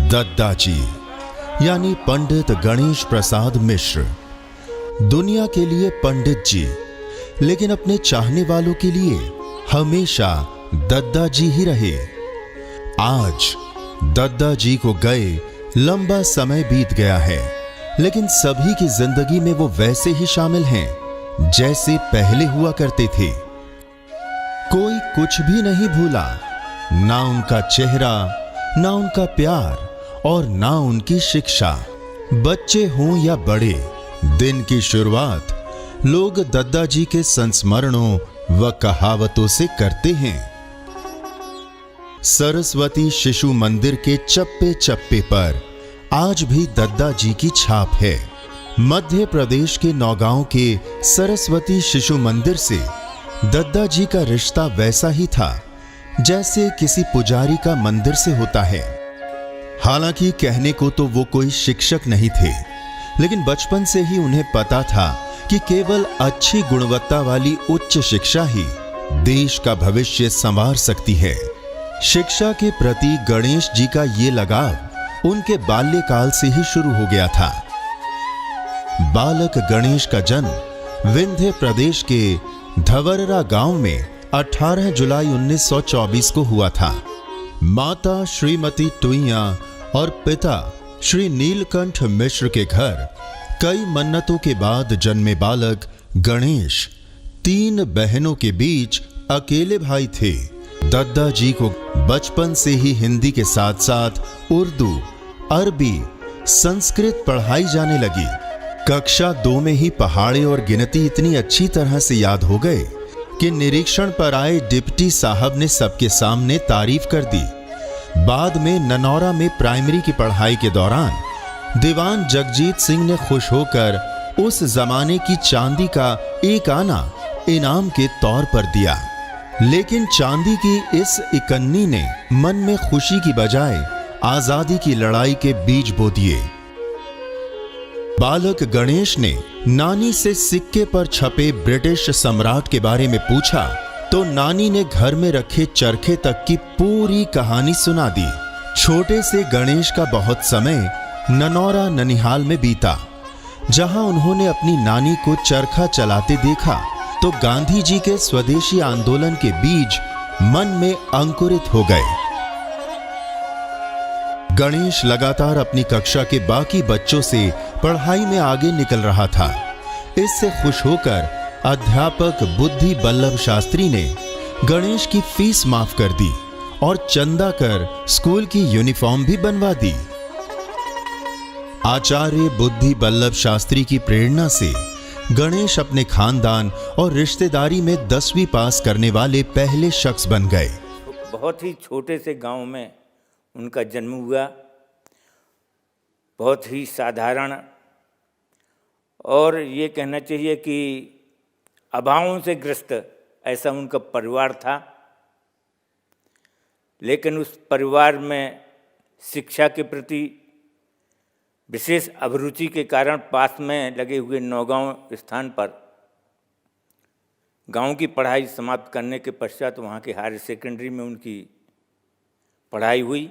दद्दा जी यानी पंडित गणेश प्रसाद मिश्र, दुनिया के लिए पंडित जी, लेकिन अपने चाहने वालों के लिए हमेशा दद्दा जी ही रहे। आज दद्दा जी को गए लंबा समय बीत गया है, लेकिन सभी की जिंदगी में वो वैसे ही शामिल हैं जैसे पहले हुआ करते थे। कोई कुछ भी नहीं भूला, ना उनका चेहरा, ना उनका प्यार और ना उनकी शिक्षा। बच्चे हों या बड़े, दिन की शुरुआत लोग दद्दा जी के संस्मरणों व कहावतों से करते हैं। सरस्वती शिशु मंदिर के चप्पे चप्पे पर आज भी दद्दा जी की छाप है। मध्य प्रदेश के नौगांव के सरस्वती शिशु मंदिर से दद्दा जी का रिश्ता वैसा ही था जैसे किसी पुजारी का मंदिर से होता है। हालांकि कहने को तो वो कोई शिक्षक नहीं थे, लेकिन बचपन से ही उन्हें पता था कि केवल अच्छी गुणवत्ता वाली उच्च शिक्षा ही देश का भविष्य संवार सकती है। शिक्षा के प्रति गणेश जी का ये लगाव उनके बाल्यकाल से ही शुरू हो गया था। बालक गणेश का जन्म विंध्य प्रदेश के धवररा गांव में 18 जुलाई 1924 को हुआ था। माता श्रीमती टुईया और पिता श्री नीलकंठ मिश्र के घर कई मन्नतों के बाद जन्मे बालक गणेश 3 बहनों के बीच अकेले भाई थे। दद्दा जी को बचपन से ही हिंदी के साथ साथ उर्दू, अरबी, संस्कृत पढ़ाई जाने लगी। कक्षा 2 में ही पहाड़े और गिनती इतनी अच्छी तरह से याद हो गए कि निरीक्षण पर आए डिप्टी साहब ने सबके सामने तारीफ कर दी। बाद में ननौरा में प्राइमरी की पढ़ाई के दौरान दीवान जगजीत सिंह ने खुश होकर उस जमाने की चांदी का 1 आना इनाम के तौर पर दिया। लेकिन चांदी की इस इकन्नी ने मन में खुशी की बजाय आजादी की लड़ाई के बीज बो दिए। बालक गणेश ने नानी से सिक्के पर छपे ब्रिटिश सम्राट के बारे में पूछा तो नानी ने घर में रखे चरखे तक की पूरी कहानी सुना दी। छोटे से गणेश का बहुत समय ननौरा ननिहाल में बीता, जहां उन्होंने अपनी नानी को चरखा चलाते देखा तो गांधी जी के स्वदेशी आंदोलन के बीज मन में अंकुरित हो गए। गणेश लगातार अपनी कक्षा के बाकी बच्चों से पढ़ाई में आगे निकल रहा था। इससे खुश होकर अध्यापक बुद्धि बल्लभ शास्त्री ने गणेश की फीस माफ कर दी और चंदा कर स्कूल की यूनिफॉर्म भी बनवा दी। आचार्य बुद्धि बल्लभ शास्त्री की प्रेरणा से गणेश अपने खानदान और रिश्तेदारी में 10वीं पास करने वाले पहले शख्स बन गए। बहुत ही छोटे से गांव में उनका जन्म हुआ। बहुत ही साधारण, और ये कहना चाहिए कि अभावों से ग्रस्त ऐसा उनका परिवार था। लेकिन उस परिवार में शिक्षा के प्रति विशेष अभिरुचि के कारण पास में लगे हुए नौगांव स्थान पर गांव की पढ़ाई समाप्त करने के पश्चात वहाँ के हायर सेकेंडरी में उनकी पढ़ाई हुई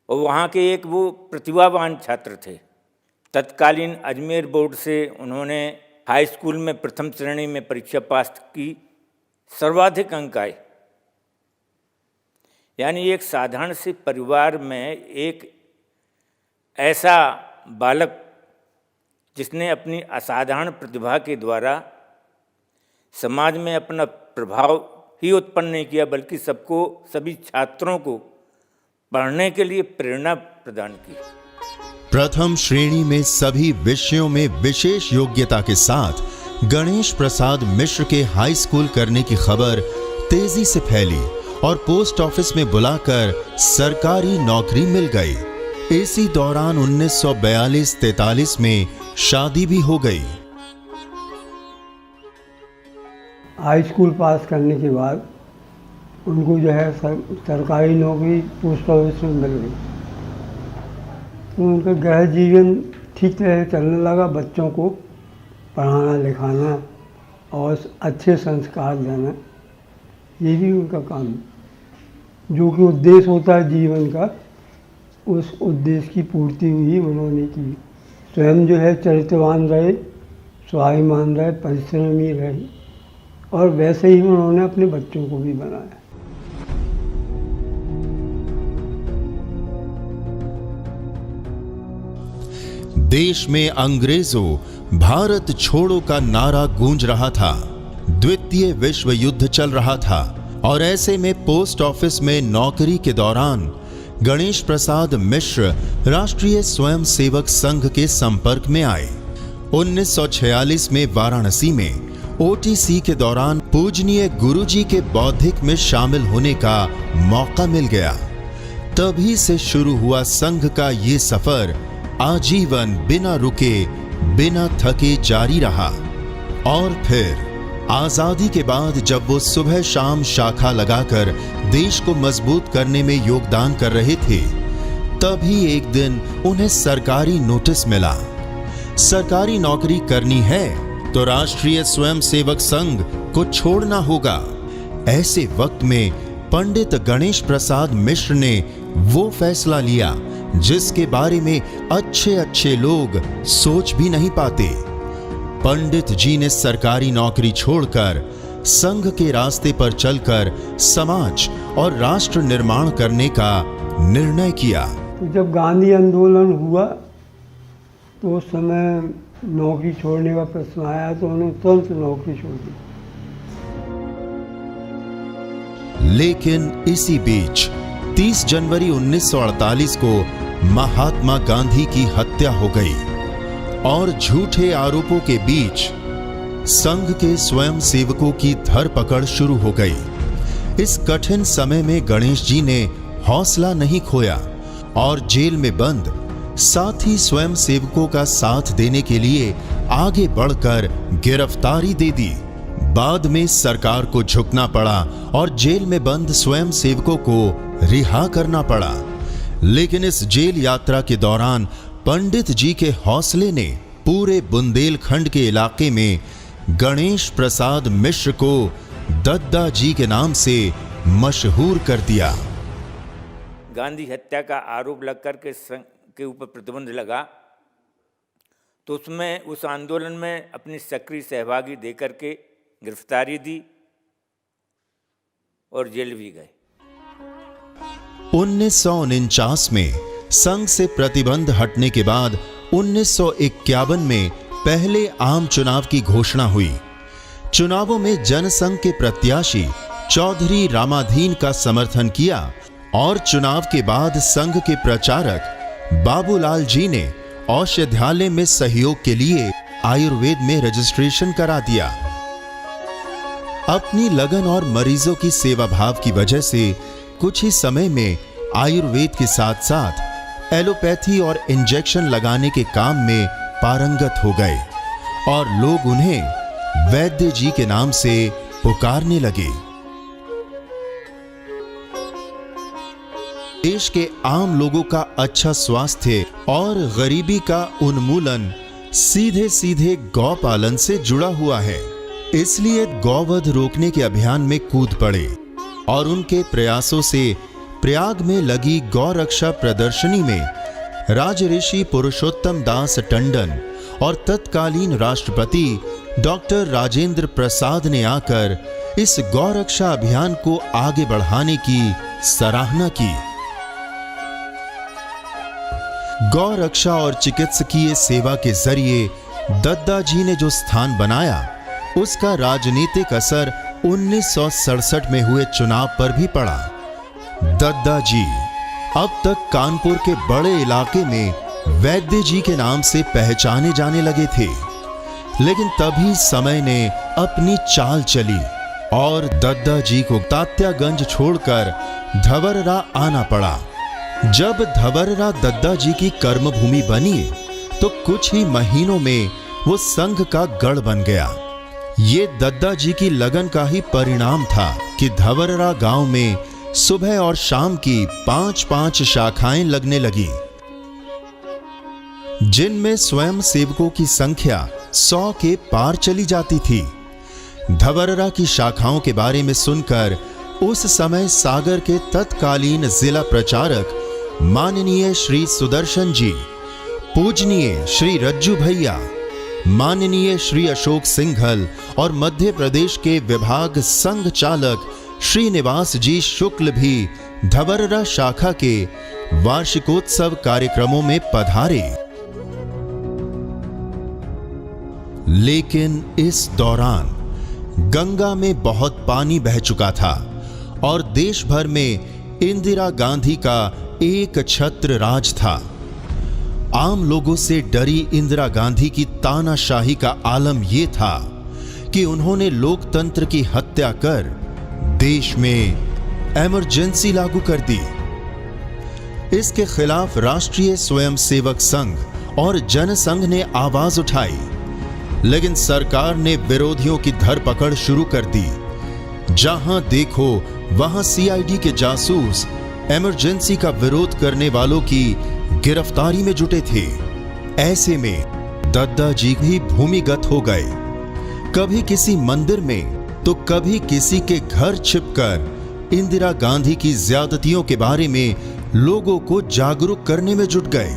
और वहाँ के एक वो प्रतिभावान छात्र थे। तत्कालीन अजमेर बोर्ड से उन्होंने हाई स्कूल में प्रथम श्रेणी में परीक्षा पास की, सर्वाधिक अंक आए। यानी एक साधारण से परिवार में एक ऐसा बालक जिसने अपनी असाधारण प्रतिभा के द्वारा समाज में अपना प्रभाव ही उत्पन्न नहीं किया, बल्कि सभी छात्रों को पढ़ने के लिए प्रेरणा प्रदान की। प्रथम श्रेणी में सभी विषयों में विशेष योग्यता के साथ गणेश प्रसाद मिश्र के हाई स्कूल करने की खबर तेजी से फैली और पोस्ट ऑफिस में बुलाकर सरकारी नौकरी मिल गई। इसी दौरान 1942-43 में शादी भी हो गई। हाई स्कूल पास करने के बाद उनको जो है सरकारी नौकरी पोस्ट ऑफिस में मिल गई। तो उनका गृह जीवन ठीक तरह चलने लगा। बच्चों को पढ़ाना लिखाना और अच्छे संस्कार देना, ये भी उनका काम है। जो कि उद्देश्य होता है जीवन का, उस उद्देश्य की पूर्ति ही उन्होंने की। स्वयं जो है चरित्रवान रहे, स्वाभिमान रहे, परिश्रमी रहे और वैसे ही उन्होंने अपने बच्चों को भी बनाया। देश में अंग्रेजों भारत छोड़ो का नारा गूंज रहा था। द्वितीय विश्व युद्ध चल रहा था और ऐसे में पोस्ट ऑफिस में नौकरी के दौरान गणेश प्रसाद मिश्र राष्ट्रीय स्वयंसेवक संघ के संपर्क में आए। 1946 में वाराणसी में ओटीसी के दौरान पूजनीय गुरुजी के बौद्धिक में शामिल होने का मौका मिल गया। तभी से शुरू हुआ संघ का ये सफर आजीवन बिना रुके बिना थके जारी रहा। और फिर आजादी के बाद जब वो सुबह शाम शाखा लगाकर देश को मजबूत करने में योगदान कर रहे थे, तभी एक दिन उन्हें सरकारी नोटिस मिला। सरकारी नौकरी करनी है तो राष्ट्रीय स्वयंसेवक संघ को छोड़ना होगा। ऐसे वक्त में पंडित गणेश प्रसाद मिश्र ने वो फैसला लिया जिसके बारे में अच्छे अच्छे लोग सोच भी नहीं पाते। पंडित जी ने सरकारी नौकरी छोड़कर संघ के रास्ते पर चलकर समाज और राष्ट्र निर्माण करने का निर्णय किया। तो जब गांधी आंदोलन हुआ तो उस समय नौकरी छोड़ने का प्रश्न आया तो उन्होंने तुरंत नौकरी छोड़ दी। लेकिन इसी बीच 30 जनवरी 1948 को महात्मा गांधी की हत्या हो गई और झूठे आरोपों के बीच संघ के स्वयंसेवकों की धरपकड़ शुरू हो गई। इस कठिन समय में गणेश जी ने हौसला नहीं खोया और जेल में बंद साथी स्वयंसेवकों का साथ देने के लिए आगे बढ़कर गिरफ्तारी दे दी। बाद में सरकार को झुकना पड़ा और जेल में बंद स्वयंसेवकों को रिहा करना पड़ा। लेकिन इस जेल यात्रा के दौरान पंडित जी के हौसले ने पूरे बुंदेलखंड के इलाके में गणेश प्रसाद मिश्र को दद्दा जी के नाम से मशहूर कर दिया। गांधी हत्या का आरोप लगकर के ऊपर प्रतिबंध लगा तो उसमें उस आंदोलन में अपनी सक्रिय सहभागी देकर के गिरफ्तारी दी और जेल भी गए। 1949 में संघ से प्रतिबंध हटने के बाद 1951 में पहले आम चुनाव की घोषणा हुई। चुनावों में जनसंघ के प्रत्याशी चौधरी रामाधीन का समर्थन किया और चुनाव के बाद संघ के प्रचारक बाबूलाल जी ने औषधालय में सहयोग के लिए आयुर्वेद में रजिस्ट्रेशन करा दिया। अपनी लगन और मरीजों की सेवा भाव की वजह से कुछ ही समय में आयुर्वेद के साथ साथ एलोपैथी और इंजेक्शन लगाने के काम में पारंगत हो गए और लोग उन्हें वैद्य जी के नाम से पुकारने लगे। देश के आम लोगों का अच्छा स्वास्थ्य और गरीबी का उन्मूलन सीधे सीधे गौ पालन से जुड़ा हुआ है। इसलिए गौवध रोकने के अभियान में कूद पड़े और उनके प्रयासों से प्रयाग में लगी गौ रक्षा प्रदर्शनी में राजऋषि पुरुषोत्तम दास टंडन और तत्कालीन राष्ट्रपति डॉक्टर राजेंद्र प्रसाद ने आकर इस गौ रक्षा अभियान को आगे बढ़ाने की सराहना की। गौ रक्षा और चिकित्सकीय सेवा के जरिए दद्दा जी ने जो स्थान बनाया उसका राजनीतिक असर 1967 में हुए चुनाव पर भी पड़ा। दद्दा जी अब तक कानपुर के बड़े इलाके में वैद्य जी के नाम से पहचाने जाने लगे थे, लेकिन तभी समय ने अपनी चाल चली और दद्दा जी को तात्यागंज छोड़कर धवररा आना पड़ा। जब धवररा दद्दा जी की कर्मभूमि बनी तो कुछ ही महीनों में वो संघ का गढ़ बन गया। ये दद्दा जी की लगन का ही परिणाम था कि धवररा गांव में सुबह और शाम की 5-5 शाखाएं लगने लगी, जिनमें स्वयं सेवकों की संख्या 100 के पार चली जाती थी। धवररा की शाखाओं के बारे में सुनकर उस समय सागर के तत्कालीन जिला प्रचारक माननीय श्री सुदर्शन जी, पूजनीय श्री रज्जू भैया, माननीय श्री अशोक सिंघल और मध्य प्रदेश के विभाग संघ चालक श्रीनिवास जी शुक्ल भी धवररा शाखा के वार्षिकोत्सव कार्यक्रमों में पधारे। लेकिन इस दौरान गंगा में बहुत पानी बह चुका था और देश भर में इंदिरा गांधी का एक छत्र राज था। आम लोगों से डरी इंदिरा गांधी की तानाशाही का आलम यह था कि उन्होंने लोकतंत्र की हत्या कर देश में इमरजेंसी लागू कर दी। इसके खिलाफ राष्ट्रीय स्वयंसेवक संघ और जनसंघ ने आवाज उठाई, लेकिन सरकार ने विरोधियों की धरपकड़ शुरू कर दी। जहां देखो वहां सीआईडी के जासूस इमरजेंसी का विरोध करने वालों की गिरफ्तारी में जुटे थे। ऐसे में दद्दा जी भी भूमिगत हो गए, कभी किसी मंदिर में तो कभी किसी के घर छिपकर इंदिरा गांधी की ज्यादतियों के बारे में लोगों को जागरूक करने में जुट गए।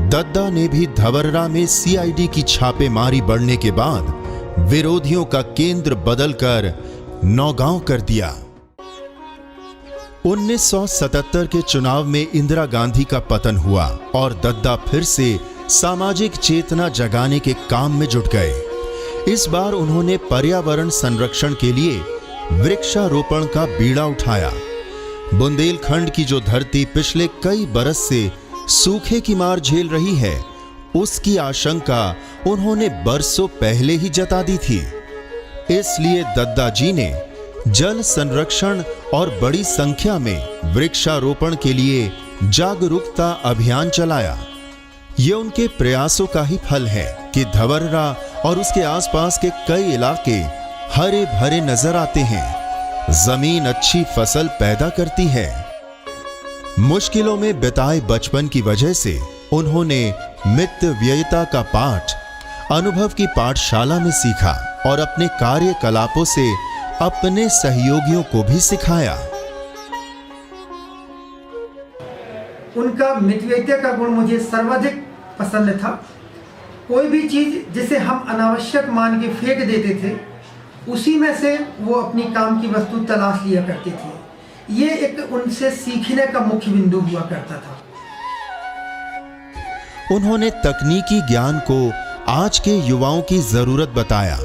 दद्दा ने भी धवररा में सीआईडी की छापेमारी बढ़ने के बाद विरोधियों का केंद्र बदलकर नौगांव कर दिया। 1977 के चुनाव में इंदिरा गांधी का पतन हुआ और दद्दा फिर से सामाजिक चेतना जगाने के काम में जुट गए। इस बार उन्होंने पर्यावरण संरक्षण के लिए वृक्षारोपण का बीड़ा उठाया। बुंदेलखंड की जो धरती पिछले कई बरस से सूखे की मार झेल रही है, उसकी आशंका उन्होंने बरसों पहले ही जता दी थी। इसलिए दद्दा जी ने जल संरक्षण और बड़ी संख्या में वृक्षारोपण के लिए जागरूकता अभियान चलाया। ये उनके प्रयासों का ही फल है कि धवररा और उसके आसपास के कई इलाके हरे भरे नजर आते हैं। जमीन अच्छी फसल पैदा करती है। मुश्किलों में बिताए बचपन की वजह से उन्होंने मितव्ययिता का पाठ अनुभव की पाठशाला में सीखा और अपने कार्यकलापों से अपने सहयोगियों को भी सिखाया। उनका मितव्ययिता का गुण मुझे सर्वाधिक पसंद था। कोई भी चीज जिसे हम अनावश्यक मान के फेंक देते थे, उसी में से वो अपनी काम की वस्तु तलाश लिया करते थे। ये एक उनसे सीखने का मुख्य बिंदु हुआ करता था। उन्होंने तकनीकी ज्ञान को आज के युवाओं की जरूरत बताया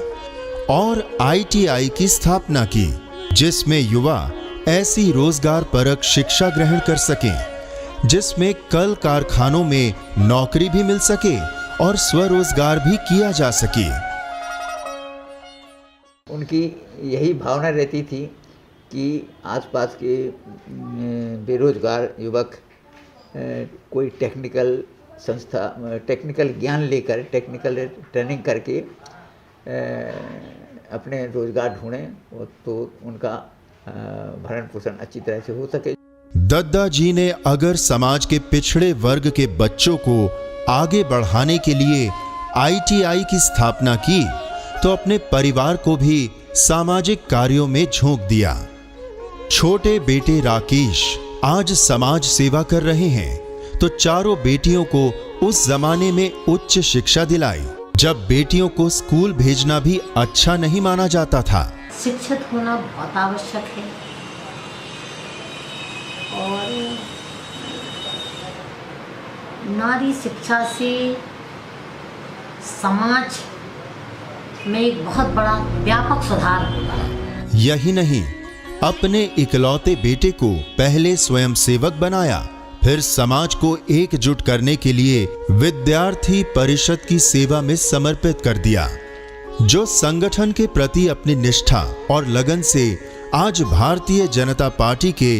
और आईटीआई की स्थापना की, जिसमें युवा ऐसी रोजगार परक शिक्षा ग्रहण कर सकें जिसमें कल कारखानों में नौकरी भी मिल सके और स्वरोजगार भी किया जा सके। उनकी यही भावना रहती थी कि आसपास के बेरोजगार युवक कोई टेक्निकल संस्था, टेक्निकल ज्ञान लेकर, टेक्निकल ट्रेनिंग करके अपने रोजगार ढूंढें तो उनका भरण पोषण अच्छी तरह से हो सके। दद्दा जी ने अगर समाज के पिछड़े वर्ग के बच्चों को आगे बढ़ाने के लिए आईटीआई की स्थापना की, तो अपने परिवार को भी सामाजिक कार्यों में झोंक दिया। छोटे बेटे राकेश आज समाज सेवा कर रहे हैं, तो चारों बेटियों को उस जमाने में उच्च शिक्षा दिलाई जब बेटियों को स्कूल भेजना भी अच्छा नहीं माना जाता था। शिक्षित होना बहुत आवश्यक है और नारी शिक्षा से समाज में एक बहुत बड़ा व्यापक सुधार होगा। यही नहीं, अपने इकलौते बेटे को पहले स्वयंसेवक बनाया, फिर समाज को एकजुट करने के लिए विद्यार्थी परिषद की सेवा में समर्पित कर दिया। जो संगठन के प्रति अपनी निष्ठा और लगन से आज भारतीय जनता पार्टी के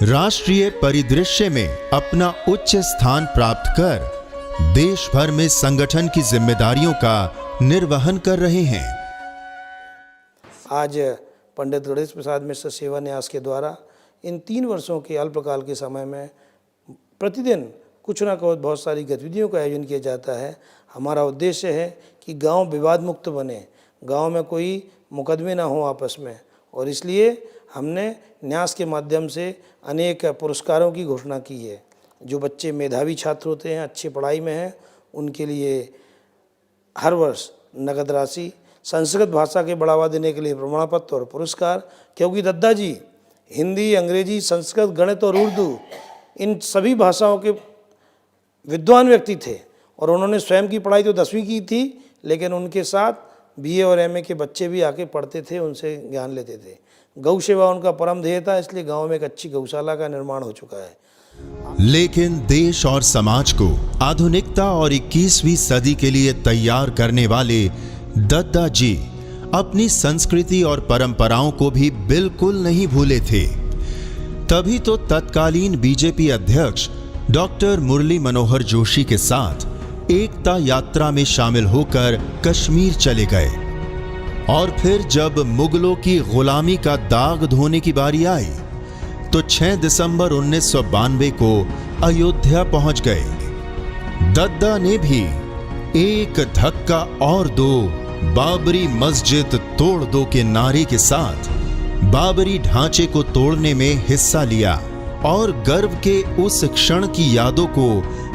राष्ट्रीय परिदृश्य में अपना उच्च स्थान प्राप्त कर देश भर में संगठन की जिम्मेदारियों का निर्वहन कर रहे हैं। आज पंडित गणेश प्रसाद मिश्र सेवा न्यास के द्वारा इन 3 वर्षों के अल्पकाल के समय में प्रतिदिन कुछ ना कुछ बहुत सारी गतिविधियों का आयोजन किया जाता है। हमारा उद्देश्य है कि गांव विवाद मुक्त बने, गांव में कोई मुकदमे ना हो आपस में, और इसलिए हमने न्यास के माध्यम से अनेक पुरस्कारों की घोषणा की है। जो बच्चे मेधावी छात्र होते हैं, अच्छी पढ़ाई में हैं, उनके लिए हर वर्ष नगद राशि, संस्कृत भाषा के बढ़ावा देने के लिए प्रमाण पत्र और पुरस्कार, क्योंकि दद्दा जी हिंदी, अंग्रेजी, संस्कृत, गणित और उर्दू इन सभी भाषाओं के विद्वान व्यक्ति थे और उन्होंने स्वयं की पढ़ाई तो 10वीं की थी, लेकिन उनके साथ BA और MA के बच्चे भी आके पढ़ते थे, उनसे ज्ञान लेते थे। गौ सेवा उनका परम ध्येय था, इसलिए गांव में एक अच्छी गौशाला का निर्माण हो चुका है। लेकिन देश और समाज को आधुनिकता और 21वीं सदी के लिए तैयार करने वाले दद्दा जी अपनी संस्कृति और परंपराओं को भी बिल्कुल नहीं भूले थे। तभी तो तत्कालीन बीजेपी अध्यक्ष डॉक्टर मुरली मनोहर जोशी के साथ एकता यात्रा में शामिल होकर कश्मीर चले गए और फिर जब मुगलों की गुलामी का दाग धोने की बारी आई तो 6 दिसंबर 1992 को अयोध्या पहुंच गए। दद्दा ने भी एक धक्का और दो, बाबरी मस्जिद तोड़ दो के नारे के साथ बाबरी ढांचे को तोड़ने में हिस्सा लिया और गर्व के उस क्षण की यादों को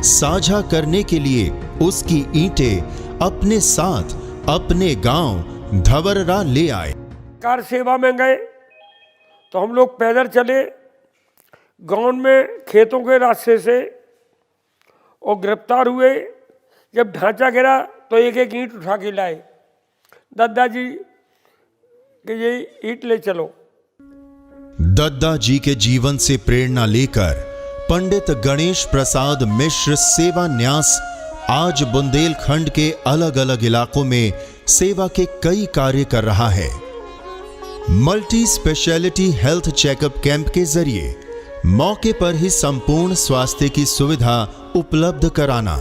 साझा करने के लिए उसकी ईंटें अपने साथ अपने गांव धवररा ले आए। कार सेवा में गए तो हम लोग पैदल चले गांव में खेतों के रास्ते से और गिरफ्तार हुए। जब ढांचा गिरा तो एक एक ईंट उठा के लाए, दद्दा जी कि ये ईंट ले चलो। दद्दा जी के जीवन से प्रेरणा लेकर पंडित गणेश प्रसाद मिश्र सेवा न्यास आज बुंदेलखंड के अलग अलग इलाकों में सेवा के कई कार्य कर रहा है। Multi speciality health checkup camp के जरिए मौके पर ही संपूर्ण स्वास्थ्य की सुविधा उपलब्ध कराना,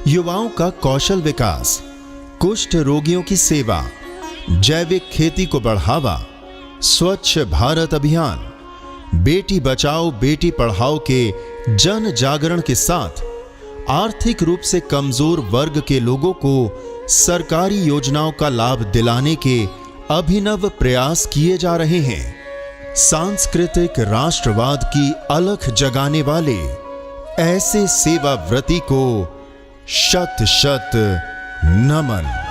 युवाओं का कौशल विकास, कुष्ठ रोगियों की सेवा, जैविक खेती को बढ़ावा, स्वच्छ भारत अभियान, बेटी बचाओ बेटी पढ़ाओ के जन जागरण के साथ आर्थिक रूप से कमजोर वर्ग के लोगों को सरकारी योजनाओं का लाभ दिलाने के अभिनव प्रयास किए जा रहे हैं। सांस्कृतिक राष्ट्रवाद की अलख जगाने वाले ऐसे सेवाव्रती को शत शत नमन।